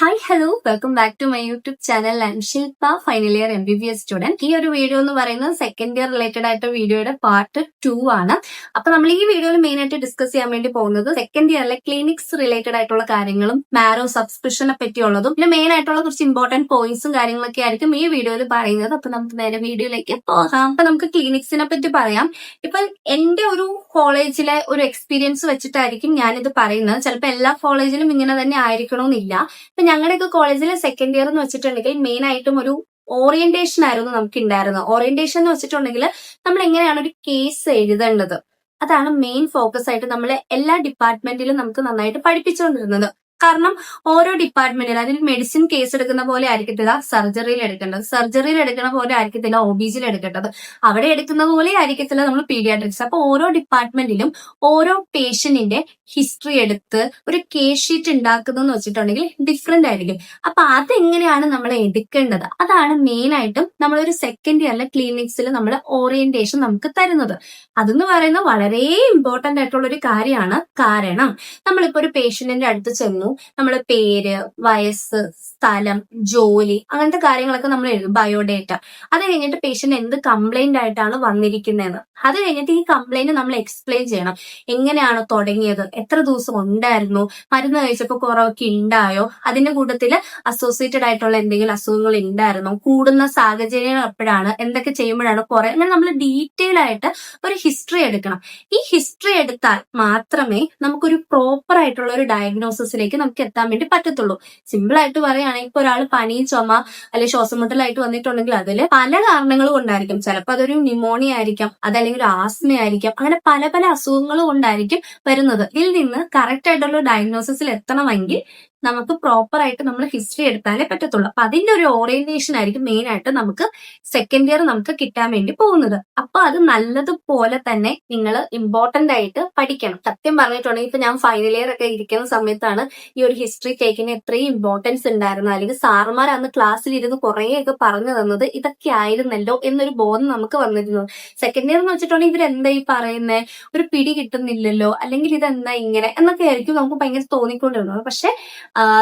Hi hello welcome back to my YouTube channel. I am Shilpa, final year MBBS student. ഈ ഒരു video എന്ന് പറയുന്നത് second year related ആയിട്ട് വീഡിയോയുടെ പാർട്ട് 2 ആണ്. അപ്പൊ നമ്മൾ ഈ വീഡിയോയിൽ മെയിൻ ആയിട്ട് ഡിസ്കസ് ചെയ്യാൻ വേണ്ടി പോകുന്നത് സെക്കൻഡ് ഇയറിലെ ക്ലിനിക്സ് റിലേറ്റഡ് ആയിട്ടുള്ള കാര്യങ്ങളും മാരോ സബ്സ്ക്രിപ്ഷനെ പറ്റിയുള്ളതും പിന്നെ മെയിൻ ആയിട്ടുള്ള കുറച്ച് ഇമ്പോർട്ടന്റ് പോയിന്റ്സും കാര്യങ്ങളൊക്കെ ആയിരിക്കും ഈ വീഡിയോയിൽ പറയുന്നത്. അപ്പൊ നമുക്ക് നേരെ വീഡിയോയിലേക്ക് പോകാം. അപ്പൊ നമുക്ക് ക്ലിനിക്സിനെ പറ്റി പറയാം. ഇപ്പൊ എന്റെ ഒരു കോളേജിലെ ഒരു എക്സ്പീരിയൻസ് വെച്ചിട്ടായിരിക്കും ഞാനിത് പറയുന്നത്. ചിലപ്പോൾ എല്ലാ കോളേജിലും ഇങ്ങനെ തന്നെ ആയിരിക്കണമെന്നില്ല. ഇപ്പൊ ഞങ്ങളുടെയൊക്കെ കോളേജിലെ സെക്കൻഡ് ഇയർ എന്ന് വെച്ചിട്ടുണ്ടെങ്കിൽ മെയിൻ ആയിട്ടും ഒരു ഓറിയന്റേഷൻ ആയിരുന്നു നമുക്ക് ഉണ്ടായിരുന്നത്. ഓറിയന്റേഷൻ എന്ന് വെച്ചിട്ടുണ്ടെങ്കിൽ നമ്മൾ എങ്ങനെയാണ് ഒരു കേസ് എഴുതേണ്ടത്, അതാണ് മെയിൻ ഫോക്കസ് ആയിട്ട് നമ്മൾ എല്ലാ ഡിപ്പാർട്ട്മെന്റിലും നമുക്ക് നന്നായിട്ട് പഠിപ്പിച്ചുകൊണ്ടിരുന്നത്. കാരണം ഓരോ ഡിപ്പാർട്ട്മെന്റിൽ അതിൽ മെഡിസിൻ കേസ് എടുക്കുന്ന പോലെ ആയിരിക്കത്തില്ല സർജറിയിൽ എടുക്കേണ്ടത്, സർജറിയിൽ എടുക്കുന്ന പോലെ ആയിരിക്കത്തില്ല OB-ജിൽ എടുക്കേണ്ടത്, അവിടെ എടുക്കുന്ന പോലെ ആയിരിക്കത്തില്ല നമ്മൾ പീഡിയാട്രിക്സ്. അപ്പൊ ഓരോ ഡിപ്പാർട്ട്മെന്റിലും ഓരോ പേഷ്യന്റിന്റെ ഹിസ്റ്ററി എടുത്ത് ഒരു കേസ് ഷീറ്റ് ഉണ്ടാക്കുന്നതെന്ന് വെച്ചിട്ടുണ്ടെങ്കിൽ ഡിഫറെന്റ് ആയിരിക്കും. അപ്പൊ അതെങ്ങനെയാണ് നമ്മൾ എടുക്കേണ്ടത്, അതാണ് മെയിൻ ആയിട്ടും നമ്മളൊരു സെക്കൻഡ് ഇയറിലെ ക്ലിനിക്സിൽ നമ്മൾ ഓറിയന്റേഷൻ നമുക്ക് തരുന്നത്. അതെന്ന് പറയുന്നത് വളരെ ഇമ്പോർട്ടന്റ് ആയിട്ടുള്ള ഒരു കാര്യമാണ്. കാരണം നമ്മളിപ്പോ ഒരു പേഷ്യന്റിന്റെ അടുത്ത് ചെന്നു, നമ്മള് പേര്, വയസ്സ്, സ്ഥലം, ജോലി, അങ്ങനത്തെ കാര്യങ്ങളൊക്കെ നമ്മൾ എഴുതും, ബയോഡേറ്റ. അത് കഴിഞ്ഞിട്ട് പേഷ്യന്റ് എന്ത് കംപ്ലൈന്റ് ആയിട്ടാണ് വന്നിരിക്കുന്നതെന്ന്, അത് കഴിഞ്ഞിട്ട് ഈ കംപ്ലൈന്റ് നമ്മൾ എക്സ്പ്ലെയിൻ ചെയ്യണം. എങ്ങനെയാണ് തുടങ്ങിയത്, എത്ര ദിവസം ഉണ്ടായിരുന്നു, മരുന്ന് കഴിച്ചപ്പോൾ കുറവൊക്കെ ഉണ്ടായോ, അതിന്റെ കൂട്ടത്തിൽ അസോസിയേറ്റഡ് ആയിട്ടുള്ള എന്തെങ്കിലും അസുഖങ്ങൾ ഉണ്ടായിരുന്നോ, കൂടുന്ന സാഹചര്യങ്ങൾ എപ്പോഴാണ്, എന്തൊക്കെ ചെയ്യുമ്പോഴാണ് കുറെ, അങ്ങനെ നമ്മൾ ഡീറ്റെയിൽ ആയിട്ട് ഒരു ഹിസ്റ്ററി എടുക്കണം. ഈ ഹിസ്റ്ററി എടുത്താൽ മാത്രമേ നമുക്കൊരു പ്രോപ്പർ ആയിട്ടുള്ള ഒരു ഡയഗ്നോസിസിലേക്ക് നമുക്ക് എത്താൻ വേണ്ടി പറ്റത്തുള്ളൂ. സിമ്പിൾ ആയിട്ട് പറയുകയാണെങ്കിൽ ഇപ്പൊ ഒരാൾ പനി, ചുമ അല്ലെങ്കിൽ ശ്വാസമുട്ടലായിട്ട് വന്നിട്ടുണ്ടെങ്കിൽ അതിൽ പല കാരണങ്ങളും കൊണ്ടായിരിക്കും. ചിലപ്പോൾ അതൊരു ന്യൂമോണിയ ആയിരിക്കാം, അതല്ലെങ്കിൽ ഒരു ആസ്മ ആയിരിക്കാം, അങ്ങനെ പല പല അസുഖങ്ങൾ കൊണ്ടായിരിക്കും വരുന്നത്. ഇതിൽ നിന്ന് കറക്റ്റ് ആയിട്ടുള്ള ഡയഗ്നോസിസിൽ എത്തണമെങ്കിൽ നമുക്ക് പ്രോപ്പർ ആയിട്ട് നമ്മൾ ഹിസ്റ്ററി എടുത്താലേ പറ്റത്തുള്ളൂ. അപ്പൊ അതിന്റെ ഒരു ഓറിയന്റേഷൻ ആയിരിക്കും മെയിൻ ആയിട്ട് നമുക്ക് സെക്കൻഡ് ഇയർ നമുക്ക് കിട്ടാൻ വേണ്ടി പോകുന്നത്. അപ്പൊ അത് നല്ലതുപോലെ തന്നെ നിങ്ങൾ ഇമ്പോർട്ടന്റ് ആയിട്ട് പഠിക്കണം. സത്യം പറഞ്ഞിട്ടുണ്ടെങ്കിൽ ഇപ്പൊ ഞാൻ ഫൈനൽ ഇയർ ഒക്കെ ഇരിക്കുന്ന സമയത്താണ് ഈ ഒരു ഹിസ്റ്ററി ടേക്കിന് എത്രയും ഇമ്പോർട്ടൻസ് ഉണ്ടായിരുന്നത്, അല്ലെങ്കിൽ സാറുമാർ അന്ന് ക്ലാസ്സിൽ ഇരുന്ന് കുറേയൊക്കെ പറഞ്ഞു തന്നത് ഇതൊക്കെ ആയിരുന്നല്ലോ എന്നൊരു ബോധം നമുക്ക് വന്നിരുന്നു. സെക്കൻഡ് ഇയർ എന്ന് വെച്ചിട്ടുണ്ടെങ്കിൽ ഇവരെന്താ ഈ പറയുന്നത്, ഒരു പിടി കിട്ടുന്നില്ലല്ലോ, അല്ലെങ്കിൽ ഇതെന്താ ഇങ്ങനെ എന്നൊക്കെ ആയിരിക്കും നമുക്ക് ഭയങ്കര തോന്നിക്കൊണ്ടിരുന്നത്. പക്ഷെ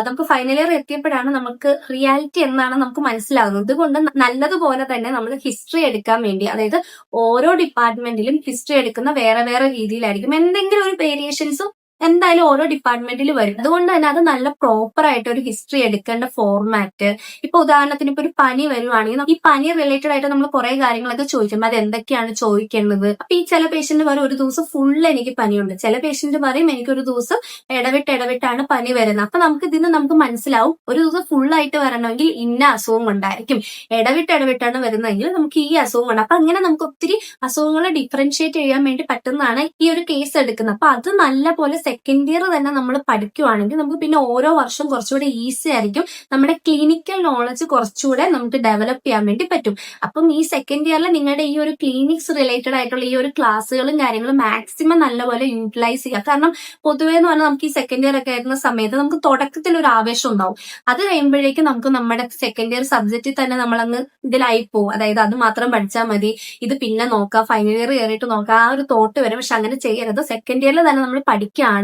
നമുക്ക് ഫൈനൽ ഇയർ എത്തിയപ്പോഴാണ് നമുക്ക് റിയാലിറ്റി എന്നാണ് നമുക്ക് മനസ്സിലാകുന്നത്. അതുകൊണ്ട് നല്ലതുപോലെ തന്നെ നമ്മൾ ഹിസ്റ്ററി എടുക്കാൻ വേണ്ടി, അതായത് ഓരോ ഡിപ്പാർട്ട്മെന്റിലും ഹിസ്റ്ററി എടുക്കുന്ന വേറെ വേറെ രീതിയിലായിരിക്കും. എന്തെങ്കിലും ഒരു വേരിയേഷൻസും എന്തായാലും ഓരോ ഡിപ്പാർട്ട്മെന്റിൽ വരും. അതുകൊണ്ട് തന്നെ അത് നല്ല പ്രോപ്പർ ആയിട്ട് ഒരു ഹിസ്റ്ററി എടുക്കേണ്ട ഫോർമാറ്റ്. ഇപ്പൊ ഉദാഹരണത്തിന് ഇപ്പൊ ഒരു പനി വരുവാണെങ്കിൽ ഈ പനി റിലേറ്റഡ് ആയിട്ട് നമ്മൾ കുറെ കാര്യങ്ങളൊക്കെ ചോദിക്കും. അത് എന്തൊക്കെയാണ് ചോദിക്കേണ്ടത്. അപ്പൊ ഈ ചില പേഷ്യന്റ് പറയും ഒരു ദിവസം ഫുൾ എനിക്ക് പനിയുണ്ട്, ചില പേഷ്യന്റ് പറയും എനിക്കൊരു ദിവസം ഇടവിട്ടാണ് പനി വരുന്നത്. അപ്പൊ നമുക്ക് ഇതിന് നമുക്ക് മനസ്സിലാവും ഒരു ദിവസം ഫുൾ ആയിട്ട് വരണമെങ്കിൽ ഇന്ന അസുഖം ഉണ്ടായിരിക്കും, ഇടവിട്ടാണ് വരുന്നതെങ്കിൽ നമുക്ക് ഈ അസുഖം ഉണ്ട്. അപ്പൊ അങ്ങനെ നമുക്ക് ഒത്തിരി അസുഖങ്ങളെ ഡിഫറൻഷിയേറ്റ് ചെയ്യാൻ വേണ്ടി പറ്റുന്നതാണ് ഈ ഒരു കേസ് എടുക്കുന്നത്. അപ്പൊ അത് നല്ല പോലെ സെക്കൻഡ് ഇയർ തന്നെ നമ്മൾ പഠിക്കുവാണെങ്കിൽ നമുക്ക് പിന്നെ ഓരോ വർഷം കുറച്ചുകൂടെ ഈസി ആയിരിക്കും. നമ്മുടെ ക്ലിനിക്കൽ നോളജ് കുറച്ചുകൂടെ നമുക്ക് ഡെവലപ്പ് ചെയ്യാൻ വേണ്ടി പറ്റും. അപ്പം ഈ സെക്കൻഡ് ഇയറിൽ നിങ്ങളുടെ ഈ ഒരു ക്ലിനിക്സ് റിലേറ്റഡ് ആയിട്ടുള്ള ഈ ഒരു ക്ലാസ്സുകളും കാര്യങ്ങളും മാക്സിമം നല്ലപോലെ യൂട്ടിലൈസ് ചെയ്യുക. കാരണം പൊതുവേ എന്ന് പറഞ്ഞാൽ നമുക്ക് ഈ സെക്കൻഡ് ഇയർ ഒക്കെ ആയിരുന്ന സമയത്ത് നമുക്ക് തുടക്കത്തിൽ ഒരു ആവേശം ഉണ്ടാവും. അത് കഴിയുമ്പോഴേക്കും നമുക്ക് നമ്മുടെ സെക്കൻഡ് ഇയർ സബ്ജക്റ്റിൽ തന്നെ നമ്മളങ്ങ് ഇതിലായി പോകും. അതായത് അത് മാത്രം പഠിച്ചാൽ മതി, ഇത് പിന്നെ നോക്കാം, ഫൈനൽ ഇയർ കയറിയിട്ട് നോക്കാം, ആ ഒരു തോട്ട് വരും. പക്ഷെ അങ്ങനെ ചെയ്യരുത്. സെക്കൻഡ് ഇയറിൽ തന്നെ നമ്മൾ പഠിക്കുകയാണെങ്കിൽ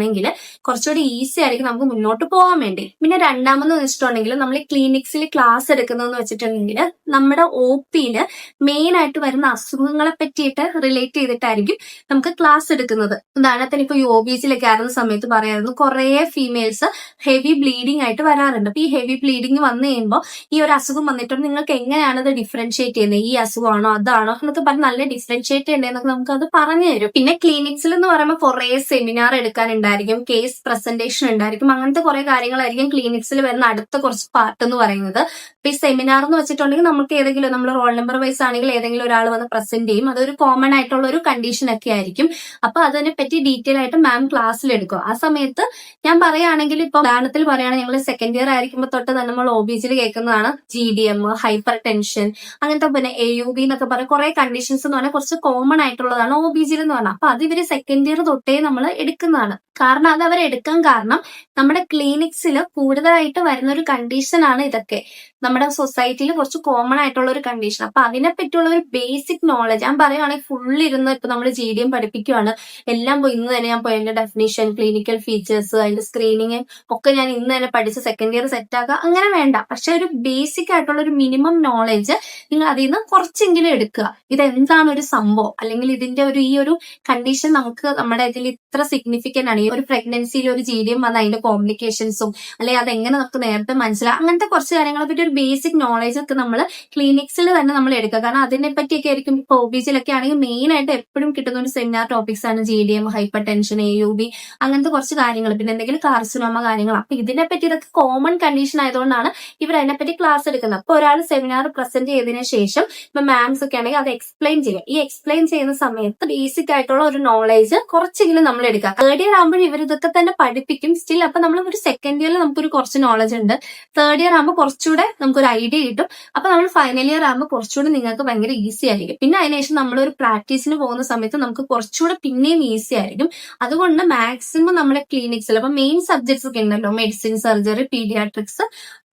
കുറച്ചുകൂടി ഈസി ആയിരിക്കും നമുക്ക് മുന്നോട്ട് പോകാൻ വേണ്ടി. പിന്നെ രണ്ടാമെന്ന് വെച്ചിട്ടുണ്ടെങ്കിൽ നമ്മൾ ക്ലിനിക്സിൽ ക്ലാസ് എടുക്കുന്നതെന്ന് വെച്ചിട്ടുണ്ടെങ്കിൽ നമ്മുടെ OP-യില് മെയിൻ ആയിട്ട് വരുന്ന അസുഖങ്ങളെ പറ്റിയിട്ട് റിലേറ്റ് ചെയ്തിട്ടായിരിക്കും നമുക്ക് ക്ലാസ് എടുക്കുന്നത്. ഉദാഹരണത്തിന് ഇപ്പൊ OB-ജിലൊക്കെ ആയിരുന്ന സമയത്ത് പറയായിരുന്നു കുറെ ഫീമെയിൽസ് ഹെവി ബ്ലീഡിങ് ആയിട്ട് വരാറുണ്ട്. അപ്പൊ ഈ ഹെവി ബ്ലീഡിങ് വന്നു കഴിയുമ്പോൾ ഈ ഒരു അസുഖം വന്നിട്ടുണ്ട്, നിങ്ങൾക്ക് എങ്ങനെയാണ് അത് ഡിഫറൻഷിയേറ്റ് ചെയ്യുന്നത്, ഈ അസുഖമാണോ അതാണോ എന്നൊക്കെ പറഞ്ഞ് നല്ല ഡിഫറൻഷിയേറ്റ് ചെയ്യേണ്ടതെന്നൊക്കെ നമുക്ക് അത് പറഞ്ഞു തരും. പിന്നെ ക്ലിനിക്സിൽ എന്ന് പറയുമ്പോൾ കുറെ സെമിനാർ എടുക്കാനുണ്ടായിരിക്കും, കേസ് പ്രസന്റേഷൻ ഉണ്ടായിരിക്കും, അങ്ങനത്തെ കുറെ കാര്യങ്ങളായിരിക്കും ക്ലിനിക്സിൽ വരുന്ന അടുത്ത കുറച്ച് പാർട്ട് എന്ന് പറയുന്നത്. അപ്പൊ ഈ സെമിനാർ എന്ന് വെച്ചിട്ടുണ്ടെങ്കിൽ നമുക്ക് ഏതെങ്കിലും നമ്മൾ റോൾ നമ്പർ വൈസ് ആണെങ്കിൽ ഏതെങ്കിലും ഒരാൾ വന്ന് പ്രസന്റ് ചെയ്യും. അതൊരു കോമൺ ആയിട്ടുള്ള ഒരു കണ്ടീഷൻ ഒക്കെ ആയിരിക്കും. അപ്പൊ അതിനെ പറ്റി ഡീറ്റെയിൽ ആയിട്ട് മാം ക്ലാസ്സിൽ എടുക്കും. ആ സമയത്ത് ഞാൻ പറയുകയാണെങ്കിൽ ഇപ്പൊ ഉദാഹരണത്തിൽ പറയുകയാണെങ്കിൽ ഞങ്ങൾ സെക്കൻഡ് ഇയർ ആയിരിക്കുമ്പോൾ തൊട്ട് തന്നെ നമ്മൾ OB-ജിൽ കേൾക്കുന്നതാണ് GDM, ഹൈപ്പർ ടെൻഷൻ, അങ്ങനത്തെ പിന്നെ AUB എന്നൊക്കെ പറയും. കുറെ കണ്ടീഷൻസ് എന്ന് പറഞ്ഞാൽ കുറച്ച് കോമൺ ആയിട്ടുള്ളതാണ് OB-ജിൽ എന്ന് പറഞ്ഞാൽ. അപ്പൊ അത് ഇവര് സെക്കൻഡ് ഇയർ തൊട്ടേ നമ്മൾ എടുക്കുന്നതാണ്. കാരണം അത് അവരെടുക്കാൻ കാരണം നമ്മുടെ ക്ലിനിക്സിൽ കൂടുതലായിട്ട് വരുന്ന ഒരു കണ്ടീഷനാണ് ഇതൊക്കെ. നമ്മുടെ സൊസൈറ്റിയിൽ കുറച്ച് കോമൺ ആയിട്ടുള്ള ഒരു കണ്ടീഷൻ. അപ്പൊ അതിനെ പറ്റിയുള്ള ഒരു ബേസിക് നോളജ് ഞാൻ പറയുവാണെങ്കിൽ ഫുൾ ഇരുന്ന് ഇപ്പൊ നമ്മൾ GDM പഠിപ്പിക്കുകയാണ്, എല്ലാം പോയി ഇന്ന് തന്നെ ഞാൻ പോയി അതിന്റെ ഡെഫിനിഷൻ, ക്ലിനിക്കൽ ഫീച്ചേഴ്സ്, അതിന്റെ സ്ക്രീനിങ് ഒക്കെ ഞാൻ ഇന്ന് തന്നെ പഠിച്ച് സെക്കൻഡ് ഇയർ സെറ്റ് ആക്കുക, അങ്ങനെ വേണ്ട. പക്ഷെ ഒരു ബേസിക് ആയിട്ടുള്ള ഒരു മിനിമം നോളജ് നിങ്ങൾ അതിൽ നിന്ന് കുറച്ചെങ്കിലും എടുക്കുക. ഇതെന്താണ് ഒരു സംഭവം, അല്ലെങ്കിൽ ഇതിന്റെ ഈ ഒരു കണ്ടീഷൻ നമുക്ക് നമ്മുടെ ഇതിൽ ഇത്ര സിഗ്നിഫിക്കന്റ് ആണ്. ഈ ഒരു പ്രഗ്നൻസിയിൽ ഒരു GDM വന്ന അതിന്റെ കോംപ്ലിക്കേഷൻസും, അല്ലെങ്കിൽ അതെങ്ങനെ നമുക്ക് നേരത്തെ മനസ്സിലാക്കാം, അങ്ങനത്തെ കുറച്ച് കാര്യങ്ങളെ പറ്റി ഒരു ബേസിക് നോളജ് ഒക്കെ നമ്മൾ ക്ലിനിക്സിൽ തന്നെ നമ്മൾ എടുക്കുക. കാരണം അതിനെ പറ്റിയൊക്കെ ആയിരിക്കും ഇപ്പോൾ OBGയിലൊക്കെ ആണെങ്കിൽ മെയിൻ ആയിട്ട് എപ്പോഴും കിട്ടുന്ന ഒരു സെമിനാർ ടോപ്പിക്സ് ആണ് GDM, ഹൈപ്പർ ടെൻഷൻ, AUB, അങ്ങനത്തെ കുറച്ച് കാര്യങ്ങൾ, പിന്നെ എന്തെങ്കിലും കാർസിനോമ കാര്യങ്ങൾ. അപ്പൊ ഇതിനെപ്പറ്റി ഇതൊക്കെ കോമൺ കണ്ടീഷൻ ആയതുകൊണ്ടാണ് ഇവർ അതിനെപ്പറ്റി ക്ലാസ് എടുക്കുന്നത്. അപ്പൊ ഒരാൾ സെമിനാർ പ്രസന്റ് ചെയ്തതിനു ശേഷം ഇപ്പൊ മാംസ് ഒക്കെ ആണെങ്കിൽ അത് എക്സ്പ്ലെയിൻ ചെയ്യും. ഈ എക്സ്പ്ലെയിൻ ചെയ്യുന്ന സമയത്ത് ബേസിക് ആയിട്ടുള്ള ഒരു നോളജ് കുറച്ചെങ്കിലും നമ്മൾ എടുക്കുക. തേർഡ് ഇയർ ആകുമ്പോൾ ഇവർ ഇതൊക്കെ തന്നെ പഠിപ്പിക്കും സ്റ്റിൽ. അപ്പൊ നമ്മൾ ഒരു സെക്കൻഡ് ഇയറിൽ നമുക്കൊരു കുറച്ച് നോളജ് ഉണ്ട്, തേർഡ് ഇയർ ആകുമ്പോൾ കുറച്ചുകൂടെ നമുക്കൊരു ഐഡിയ കിട്ടും. അപ്പൊ നമ്മൾ ഫൈനൽ ഇയർ ആകുമ്പോൾ കുറച്ചുകൂടെ നിങ്ങൾക്ക് ഭയങ്കര ഈസി ആയിരിക്കും. പിന്നെ അതിനുശേഷം നമ്മൾ ഒരു പ്രാക്ടീസിന് പോകുന്ന സമയത്ത് നമുക്ക് കുറച്ചുകൂടെ പിന്നെയും ഈസി ആയിരിക്കും. അതുകൊണ്ട് മാക്സിമം നമ്മുടെ ക്ലിനിക്സിൽ അപ്പൊ മെയിൻ സബ്ജക്ട്സ് ഒക്കെ ഉണ്ടല്ലോ, മെഡിസിൻ, സർജറി, പീഡിയാട്രിക്സ്,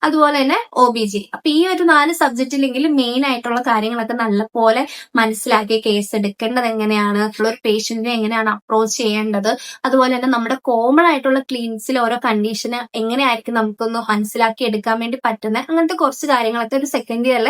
അതുപോലെ തന്നെ OBG. അപ്പൊ ഈ ഒരു 4 സബ്ജക്റ്റിലെങ്കിലും മെയിൻ ആയിട്ടുള്ള കാര്യങ്ങളൊക്കെ നല്ലപോലെ മനസ്സിലാക്കി കേസ് എടുക്കേണ്ടത് എങ്ങനെയാണ്, ഒരു പേഷ്യന്റിനെ എങ്ങനെയാണ് അപ്രോച്ച് ചെയ്യേണ്ടത്, അതുപോലെ തന്നെ നമ്മുടെ കോമൺ ആയിട്ടുള്ള ക്ലിനിക്സിൽ ഓരോ കണ്ടീഷന് എങ്ങനെയായിരിക്കും നമുക്കൊന്ന് മനസ്സിലാക്കി എടുക്കാൻ വേണ്ടി പറ്റുന്ന അങ്ങനത്തെ കുറച്ച് കാര്യങ്ങളൊക്കെ ഒരു സെക്കൻഡ് ഇയറിൽ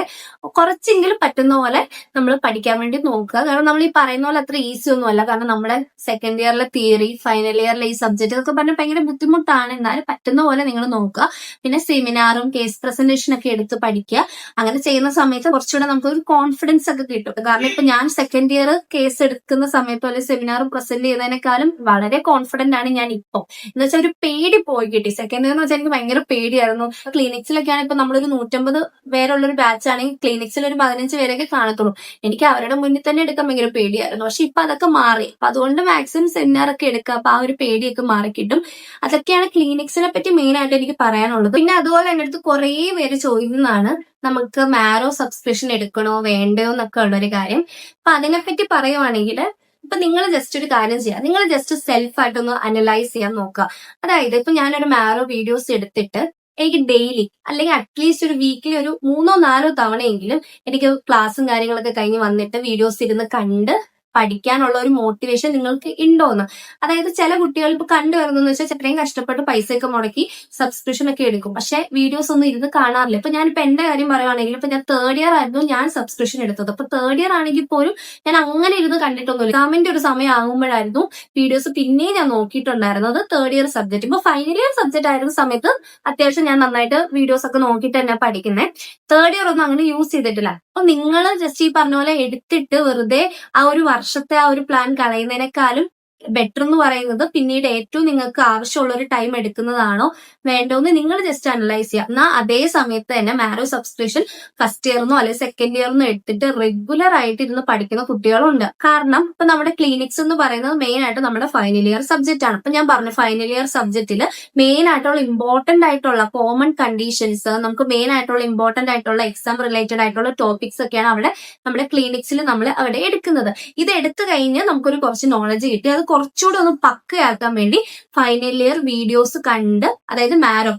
കുറച്ചെങ്കിലും പറ്റുന്ന പോലെ നമ്മൾ പഠിക്കാൻ വേണ്ടി നോക്കുക. കാരണം നമ്മൾ ഈ പറയുന്ന പോലെ അത്ര ഈസി ഒന്നും അല്ല. കാരണം നമ്മുടെ സെക്കൻഡ് ഇയറിലെ തിയറി, ഫൈനൽ ഇയറിലെ ഈ സബ്ജക്റ്റ് ഒക്കെ പറഞ്ഞാൽ ഭയങ്കര ബുദ്ധിമുട്ടാണ്. എന്നാലും പറ്റുന്ന പോലെ നിങ്ങൾ നോക്കുക. പിന്നെ സെമിനാറും കേസ് പ്രസന്റേഷൻ ഒക്കെ എടുത്ത് പഠിക്കുക. അങ്ങനെ ചെയ്യുന്ന സമയത്ത് കുറച്ചുകൂടെ നമുക്കൊരു കോൺഫിഡൻസ് ഒക്കെ കിട്ടും. കാരണം ഇപ്പൊ ഞാൻ സെക്കൻഡ് ഇയർ കേസ് എടുക്കുന്ന സമയത്തോ അല്ലെങ്കിൽ സെമിനാർ പ്രസന്റ് ചെയ്യുന്നതിനേക്കാളും വളരെ കോൺഫിഡന്റ് ആണ് ഞാൻ ഇപ്പൊ. എന്ന് വെച്ചാൽ ഒരു പേടി പോയി കിട്ടി. സെക്കൻഡ് ഇയർ എന്ന് വെച്ചാൽ എനിക്ക് ഭയങ്കര പേടിയായിരുന്നു. ക്ലിനിക്സിലൊക്കെയാണ് ഇപ്പൊ നമ്മളൊരു 150 പേരുള്ള ഒരു ബാച്ച് ആണെങ്കിൽ ക്ലിനിക്സിൽ ഒരു 15 പേരൊക്കെ കാണത്തുള്ളൂ. എനിക്ക് അവരുടെ മുന്നിൽ തന്നെ എടുക്കാൻ ഭയങ്കര പേടിയായിരുന്നു. പക്ഷെ ഇപ്പൊ അതൊക്കെ മാറി. അപ്പൊ അതുകൊണ്ട് മാക്സിമം സെമിനാർ ഒക്കെ എടുക്കുക. അപ്പൊ ആ ഒരു പേടിയൊക്കെ മാറി കിട്ടും. അതൊക്കെയാണ് ക്ലിനിക്സിനെ പറ്റി മെയിൻ ആയിട്ട് എനിക്ക് പറയാനുള്ളത്. പിന്നെ അതുപോലെ എന്റെ അടുത്ത് കുറേ പേര് ചോദിക്കുന്നതാണ് നമുക്ക് മാരോ സബ്സ്ക്രിപ്ഷൻ എടുക്കണോ വേണ്ടയോ എന്നൊക്കെ ഉള്ളൊരു കാര്യം. അപ്പൊ അതിനെപ്പറ്റി പറയുവാണെങ്കിൽ ഇപ്പൊ നിങ്ങൾ ജസ്റ്റ് ഒരു കാര്യം ചെയ്യുക, നിങ്ങൾ ജസ്റ്റ് സെൽഫായിട്ടൊന്ന് അനലൈസ് ചെയ്യാൻ നോക്കുക. അതായത് ഇപ്പൊ ഞാനൊരു മാരോ വീഡിയോസ് എടുത്തിട്ട് എനിക്ക് ഡെയിലി അല്ലെങ്കിൽ അറ്റ്ലീസ്റ്റ് ഒരു വീക്കിൽ ഒരു 3-4 തവണയെങ്കിലും എനിക്ക് ക്ലാസ്സും കാര്യങ്ങളൊക്കെ കഴിഞ്ഞ് വന്നിട്ട് വീഡിയോസ് ഇരുന്ന് കണ്ട് പഠിക്കാനുള്ള ഒരു മോട്ടിവേഷൻ നിങ്ങൾക്ക് ഉണ്ടോന്ന്. അതായത് ചില കുട്ടികൾ ഇപ്പൊ കണ്ടുവരുന്നെന്ന് വെച്ചാൽ ഇത്രയും കഷ്ടപ്പെട്ട് പൈസയൊക്കെ മുടക്കി സബ്സ്ക്രിപ്ഷൻ ഒക്കെ എടുക്കും, പക്ഷെ വീഡിയോസ് ഒന്നും ഇരുന്ന് കാണാറില്ല. ഇപ്പൊ ഞാനിപ്പോ എന്റെ കാര്യം പറയുവാണെങ്കിൽ ഇപ്പൊ ഞാൻ തേർഡ് ഇയർ ആയിരുന്നു ഞാൻ സബ്സ്ക്രിപ്ഷൻ എടുത്തത്. അപ്പൊ തേർഡ് ഇയർ ആണെങ്കിൽ പോലും ഞാൻ അങ്ങനെ ഇരുന്ന് കണ്ടിട്ടൊന്നുമില്ല. എക്സാമിന്റെ ഒരു സമയം ആകുമ്പോഴായിരുന്നു വീഡിയോസ് പിന്നെയും ഞാൻ നോക്കിയിട്ടുണ്ടായിരുന്നത് തേർഡ് ഇയർ സബ്ജക്ട്. ഇപ്പൊ ഫൈനൽ ഇയർ സബ്ജക്ട് ആയിരുന്ന സമയത്ത് അത്യാവശ്യം ഞാൻ നന്നായിട്ട് വീഡിയോസ് ഒക്കെ നോക്കിയിട്ട് തന്നെ പഠിക്കുന്നത്. തേർഡ് ഇയർ ഒന്നും അങ്ങനെ യൂസ് ചെയ്തിട്ടില്ല. അപ്പൊ നിങ്ങൾ ജസ്റ്റ് ഈ പറഞ്ഞ പോലെ എടുത്തിട്ട് വെറുതെ ആ ഒരു വർഷത്തെ ആ ഒരു പ്ലാൻ കളയുന്നതിനേക്കാളും ബെറ്റർ എന്ന് പറയുന്നത് പിന്നീട് ഏറ്റവും നിങ്ങൾക്ക് ആവശ്യമുള്ള ഒരു ടൈം എടുക്കുന്നതാണോ വേണ്ടോന്ന് നിങ്ങൾ ജസ്റ്റ് അനലൈസ് ചെയ്യുക. എന്നാൽ അതേ സമയത്ത് തന്നെ മാരോ സബ്സ്ക്രിപ്ഷൻ ഫസ്റ്റ് ഇയറിനോ അല്ലെങ്കിൽ സെക്കൻഡ് ഇയറിനോ എടുത്തിട്ട് റെഗുലർ ആയിട്ട് ഇരുന്ന് പഠിക്കുന്ന കുട്ടികളുണ്ട്. കാരണം ഇപ്പൊ നമ്മുടെ ക്ലിനിക്സ് എന്ന് പറയുന്നത് മെയിൻ ആയിട്ട് നമ്മുടെ ഫൈനൽ ഇയർ സബ്ജക്റ്റ് ആണ്. ഇപ്പൊ ഞാൻ പറഞ്ഞു ഫൈനൽ ഇയർ സബ്ജക്റ്റിൽ മെയിൻ ആയിട്ടുള്ള ഇമ്പോർട്ടന്റ് ആയിട്ടുള്ള കോമൺ കണ്ടീഷൻസ്, നമുക്ക് മെയിൻ ആയിട്ടുള്ള ഇമ്പോർട്ടന്റ് ആയിട്ടുള്ള എക്സാം റിലേറ്റഡ് ആയിട്ടുള്ള ടോപ്പിക്സ് ഒക്കെയാണ് അവിടെ നമ്മുടെ ക്ലിനിക്സിൽ നമ്മൾ അവിടെ എടുക്കുന്നത്. ഇത് എടുത്തു കഴിഞ്ഞ് നമുക്കൊരു കുറച്ച് നോളജ് കിട്ടി. അത് കുറച്ചുകൂടെ ഒന്ന് പക്കയാക്കാൻ വേണ്ടി ഫൈനൽ ഇയർ വീഡിയോസ് കണ്ട്, അതായത്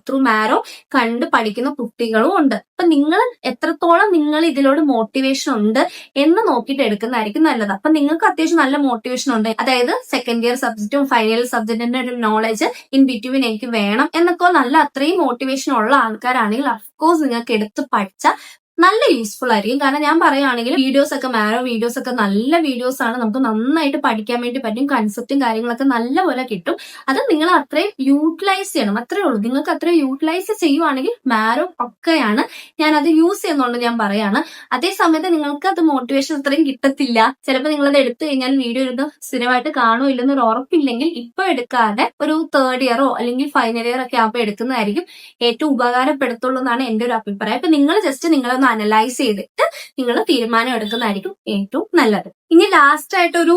ത്രൂ മാരോ കണ്ട് പഠിക്കുന്ന കുട്ടികളും ഉണ്ട്. അപ്പൊ നിങ്ങൾ എത്രത്തോളം നിങ്ങൾ ഇതിലോട് മോട്ടിവേഷൻ ഉണ്ട് എന്ന് നോക്കിയിട്ട് എടുക്കുന്നതായിരിക്കും നല്ലത്. അപ്പൊ നിങ്ങൾക്ക് അത്യാവശ്യം നല്ല മോട്ടിവേഷൻ ഉണ്ട്, അതായത് സെക്കൻഡ് ഇയർ സബ്ജക്റ്റും ഫൈനൽ ഇയർ സബ്ജക്റ്റിന്റെ ഒരു നോളജ് ഇൻ ബിറ്റ്വീൻ എനിക്ക് വേണം എന്നൊക്കെ നല്ല അത്രയും മോട്ടിവേഷൻ ഉള്ള ആൾക്കാരാണെങ്കിൽ അഫ്കോഴ്സ് നിങ്ങൾക്ക് എടുത്ത് പഠിച്ച നല്ല യൂസ്ഫുൾ ആയിരിക്കും. കാരണം ഞാൻ പറയുകയാണെങ്കിൽ വീഡിയോസ് ഒക്കെ മാരോ വീഡിയോസ് ഒക്കെ നല്ല വീഡിയോസ് ആണ്, നമുക്ക് നന്നായിട്ട് പഠിക്കാൻ വേണ്ടി പറ്റും. കൺസെപ്റ്റും കാര്യങ്ങളൊക്കെ നല്ലപോലെ കിട്ടും. അത് നിങ്ങൾ അത്രയും യൂട്ടിലൈസ് ചെയ്യണം, അത്രേ ഉള്ളൂ. നിങ്ങൾക്ക് അത്രയും യൂട്ടിലൈസ് ചെയ്യുവാണെങ്കിൽ മാരോ ഒക്കെയാണ്. ഞാൻ അത് യൂസ് ചെയ്യുന്നുണ്ട് ഞാൻ പറയാണ്. അതേ സമയത്ത് നിങ്ങൾക്ക് അത് മോട്ടിവേഷൻ അത്രയും കിട്ടത്തില്ല. ചിലപ്പോൾ നിങ്ങളത് എടുത്തു കഴിഞ്ഞാൽ വീഡിയോ ഇരുന്ന് സ്ഥിരമായിട്ട് കാണോ ഇല്ലെന്നൊരു ഉറപ്പില്ലെങ്കിൽ ഇപ്പൊ എടുക്കാതെ ഒരു തേർഡ് ഇയറോ അല്ലെങ്കിൽ ഫൈനൽ ഇയർ ഒക്കെ ആകുമ്പോൾ എടുക്കുന്നതായിരിക്കും ഏറ്റവും ഉപകാരപ്പെടുത്തുള്ളൂ എന്നാണ് എന്റെ ഒരു അഭിപ്രായം. ഇപ്പൊ നിങ്ങൾ ജസ്റ്റ് നിങ്ങളൊന്ന് അനലൈസ് ചെയ്തിട്ട് നിങ്ങൾ തീരുമാനം എടുക്കുന്നതായിരിക്കും ഏറ്റവും നല്ലത്. ഇനി ലാസ്റ്റ് ആയിട്ട് ഒരു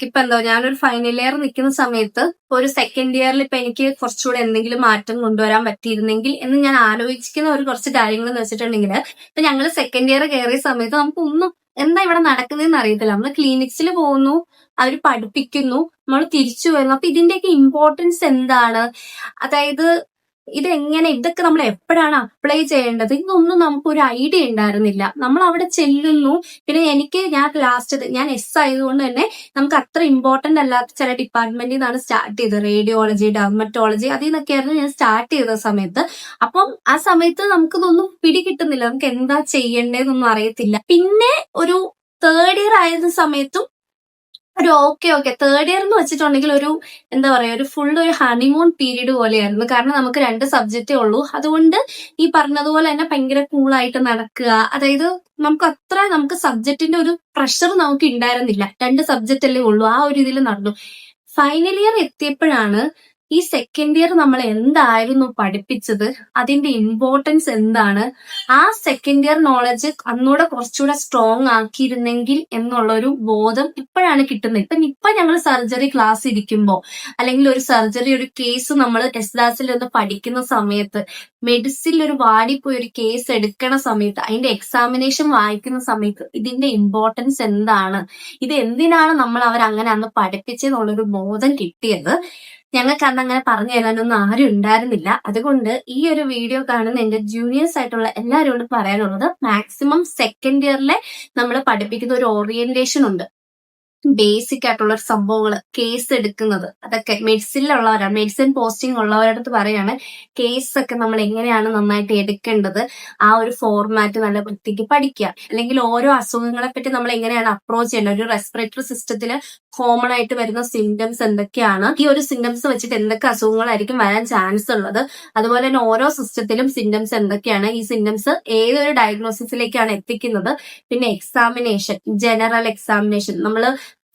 ഇപ്പൊ എന്തോ ഞാനൊരു ഫൈനൽ ഇയർ നിൽക്കുന്ന സമയത്ത് ഒരു സെക്കൻഡ് ഇയറിൽ ഇപ്പൊ എനിക്ക് കുറച്ചുകൂടെ എന്തെങ്കിലും മാറ്റം കൊണ്ടുവരാൻ പറ്റിയിരുന്നെങ്കിൽ എന്ന് ഞാൻ ആലോചിക്കുന്ന ഒരു കുറച്ച് കാര്യങ്ങൾ എന്ന് വെച്ചിട്ടുണ്ടെങ്കിൽ ഇപ്പൊ ഞങ്ങൾ സെക്കൻഡ് ഇയർ കയറിയ സമയത്ത് നമുക്കൊന്നും എന്താ ഇവിടെ നടക്കുന്നതെന്ന് അറിയത്തില്ല. നമ്മൾ ക്ലിനിക്സിൽ പോകുന്നു, അവർ പഠിപ്പിക്കുന്നു, നമ്മൾ തിരിച്ചു വരുന്നു. അപ്പൊ ഇതിന്റെയൊക്കെ ഇമ്പോർട്ടൻസ് എന്താണ്? അതായത് ഇതൊക്കെ നമ്മൾ എപ്പോഴാണ് അപ്ലൈ ചെയ്യേണ്ടത്, ഇതൊന്നും നമുക്കൊരു ഐഡിയ ഉണ്ടായിരുന്നില്ല. നമ്മൾ അവിടെ ചെല്ലുന്നു. പിന്നെ ഞാൻ എസ് ആയതുകൊണ്ട് തന്നെ നമുക്ക് അത്ര ഇമ്പോർട്ടന്റ് അല്ലാത്ത ചില ഡിപ്പാർട്ട്മെന്റിൽ നിന്നാണ് സ്റ്റാർട്ട് ചെയ്തത്. റേഡിയോളജി, ഡെർമറ്റോളജി, അതിൽ നിന്നൊക്കെയായിരുന്നു ഞാൻ സ്റ്റാർട്ട് ചെയ്ത സമയത്ത്. അപ്പം ആ സമയത്ത് നമുക്കിതൊന്നും പിടികിട്ടുന്നില്ല, നമുക്ക് എന്താ ചെയ്യേണ്ടതെന്നൊന്നും അറിയത്തില്ല. പിന്നെ ഒരു തേർഡ് ഇയർ ആയിരുന്ന സമയത്തും ഒരു ഓക്കെ തേർഡ് ഇയർ എന്ന് വെച്ചിട്ടുണ്ടെങ്കിൽ ഒരു എന്താ പറയാ, ഒരു ഫുൾ ഒരു ഹണിമൂൺ പീരീഡ് പോലെയായിരുന്നു. കാരണം നമുക്ക് 2 സബ്ജക്റ്റേ ഉള്ളൂ. അതുകൊണ്ട് ഈ പറഞ്ഞതുപോലെ തന്നെ ഭയങ്കര കൂളായിട്ട് നടക്കുക. അതായത് നമുക്ക് സബ്ജക്റ്റിന്റെ ഒരു പ്രഷർ നമുക്ക് ഉണ്ടായിരുന്നില്ല. 2 സബ്ജക്റ്റ് അല്ലേ ഉള്ളൂ, ആ ഒരു ഇതിൽ നടന്നു. ഫൈനൽ ഇയർ എത്തിയപ്പോഴാണ് ഈ സെക്കൻഡ് ഇയർ നമ്മൾ എന്തായിരുന്നു പഠിപ്പിച്ചത്, അതിന്റെ ഇമ്പോർട്ടൻസ് എന്താണ്, ആ സെക്കൻഡ് ഇയർ നോളജ് അന്നൂടെ കുറച്ചുകൂടെ സ്ട്രോങ് ആക്കിയിരുന്നെങ്കിൽ എന്നുള്ളൊരു ബോധം ഇപ്പോഴാണ് കിട്ടുന്നത്. ഇപ്പൊ ഞങ്ങൾ സർജറി ക്ലാസ് ഇരിക്കുമ്പോ, അല്ലെങ്കിൽ ഒരു സർജറി ഒരു കേസ് നമ്മൾ എസ്ദാസിൽ ഒന്ന് പഠിക്കുന്ന സമയത്ത്, മെഡിസിനിൽ ഒരു വാടിപ്പോയി ഒരു കേസ് എടുക്കണ സമയത്ത്, അതിന്റെ എക്സാമിനേഷൻ വായിക്കുന്ന സമയത്ത് ഇതിന്റെ ഇമ്പോർട്ടൻസ് എന്താണ്, ഇത് എന്തിനാണ് നമ്മൾ അവരങ്ങനെ അന്ന് പഠിപ്പിച്ചെന്നുള്ളൊരു ബോധം കിട്ടിയത്. ഞങ്ങൾക്ക് അന്ന് അങ്ങനെ പറഞ്ഞു തരാനൊന്നും ആരും ഉണ്ടായിരുന്നില്ല. അതുകൊണ്ട് ഈ ഒരു വീഡിയോ കാണുന്ന എന്റെ ജൂനിയേഴ്സ് ആയിട്ടുള്ള എല്ലാവരോടും പറയാനുള്ളത്, മാക്സിമം സെക്കൻഡ് ഇയറിലെ നമ്മൾ പഠിപ്പിക്കുന്ന ഒരു ഓറിയന്റേഷൻ ഉണ്ട്, ബേസിക് ആയിട്ടുള്ള സംഭവങ്ങൾ, കേസ് എടുക്കുന്നത്, അതൊക്കെ മെഡിസിനിലുള്ളവരാണ്, മെഡിസിൻ പോസ്റ്റിംഗ് ഉള്ളവരടുത്ത് പറയാണ് കേസൊക്കെ നമ്മൾ എങ്ങനെയാണ് നന്നായിട്ട് എടുക്കേണ്ടത്, ആ ഒരു ഫോർമാറ്റ് നല്ല വൃത്തിക്ക് പഠിക്കുക. അല്ലെങ്കിൽ ഓരോ അസുഖങ്ങളെ പറ്റി നമ്മൾ എങ്ങനെയാണ് അപ്രോച്ച് ചെയ്യേണ്ടത്, ഒരു റെസ്പിറേറ്ററി സിസ്റ്റത്തിൽ കോമൺ ആയിട്ട് വരുന്ന സിംറ്റംസ് എന്തൊക്കെയാണ്, ഈ ഒരു സിംറ്റംസ് വെച്ചിട്ട് എന്തൊക്കെ അസുഖങ്ങളായിരിക്കും വരാൻ ചാൻസ് ഉള്ളത്, അതുപോലെ തന്നെ ഓരോ സിസ്റ്റത്തിലും സിംറ്റംസ് എന്തൊക്കെയാണ്, ഈ സിംറ്റംസ് ഏതൊരു ഡയഗ്നോസിസിലേക്കാണ് എത്തിക്കുന്നത്. പിന്നെ എക്സാമിനേഷൻ, ജനറൽ എക്സാമിനേഷൻ, നമ്മൾ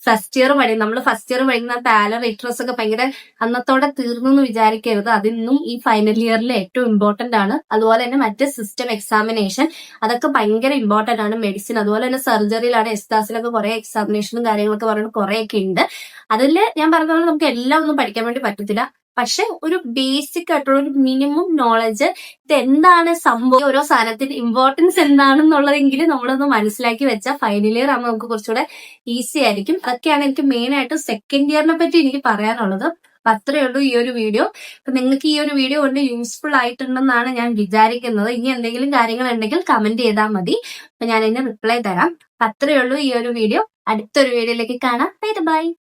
ഫസ്റ്റ് ഇയർ പഠിക്കുന്ന പാലറേറ്ററസ് ഒക്കെ ഭയങ്കര അന്നത്തോടെ തീർന്നു എന്ന് വിചാരിക്കരുത്. അതിന്നും ഈ ഫൈനൽ ഇയറിൽ ഏറ്റവും ഇമ്പോർട്ടന്റ് ആണ്. അതുപോലെ തന്നെ മറ്റ് സിസ്റ്റം എക്സാമിനേഷൻ, അതൊക്കെ ഭയങ്കര ഇമ്പോർട്ടന്റ് ആണ്. മെഡിസിൻ, അതുപോലെ തന്നെ സർജറിയിലാണ്, എസ്താസിലൊക്കെ കുറെ എക്സാമിനേഷനും കാര്യങ്ങളൊക്കെ പറയുന്നത് കുറെയൊക്കെ ഉണ്ട്. അതിൽ ഞാൻ പറഞ്ഞ പോലെ നമുക്ക് എല്ലാം ഒന്നും പഠിക്കാൻ വേണ്ടി പറ്റത്തില്ല. പക്ഷെ ഒരു ബേസിക് ആയിട്ടുള്ള ഒരു മിനിമം നോളജ്, ഇത് എന്താണ് സംഭവം, ഓരോ സാധനത്തിന്റെ ഇമ്പോർട്ടൻസ് എന്താണെന്നുള്ളതെങ്കിലും നമ്മളൊന്ന് മനസ്സിലാക്കി വെച്ചാൽ ഫൈനൽ ഇയർ ആകുമ്പോൾ നമുക്ക് കുറച്ചുകൂടെ ഈസി ആയിരിക്കും. അതൊക്കെയാണ് എനിക്ക് മെയിൻ ആയിട്ട് സെക്കൻഡ് ഇയറിനെ പറ്റി എനിക്ക് പറയാനുള്ളത്. അപ്പൊ അത്രയേ ഉള്ളൂ ഈ ഒരു വീഡിയോ. അപ്പൊ നിങ്ങൾക്ക് ഈ ഒരു വീഡിയോ കൊണ്ട് യൂസ്ഫുൾ ആയിട്ടുണ്ടെന്നാണ് ഞാൻ വിചാരിക്കുന്നത്. ഇനി എന്തെങ്കിലും കാര്യങ്ങൾ ഉണ്ടെങ്കിൽ കമന്റ് ചെയ്താൽ മതി, അപ്പൊ ഞാൻ അതിന് റിപ്ലൈ തരാം. അത്രയേ ഉള്ളൂ ഈ ഒരു വീഡിയോ. അടുത്തൊരു വീഡിയോയിലേക്ക് കാണാം. ബൈ.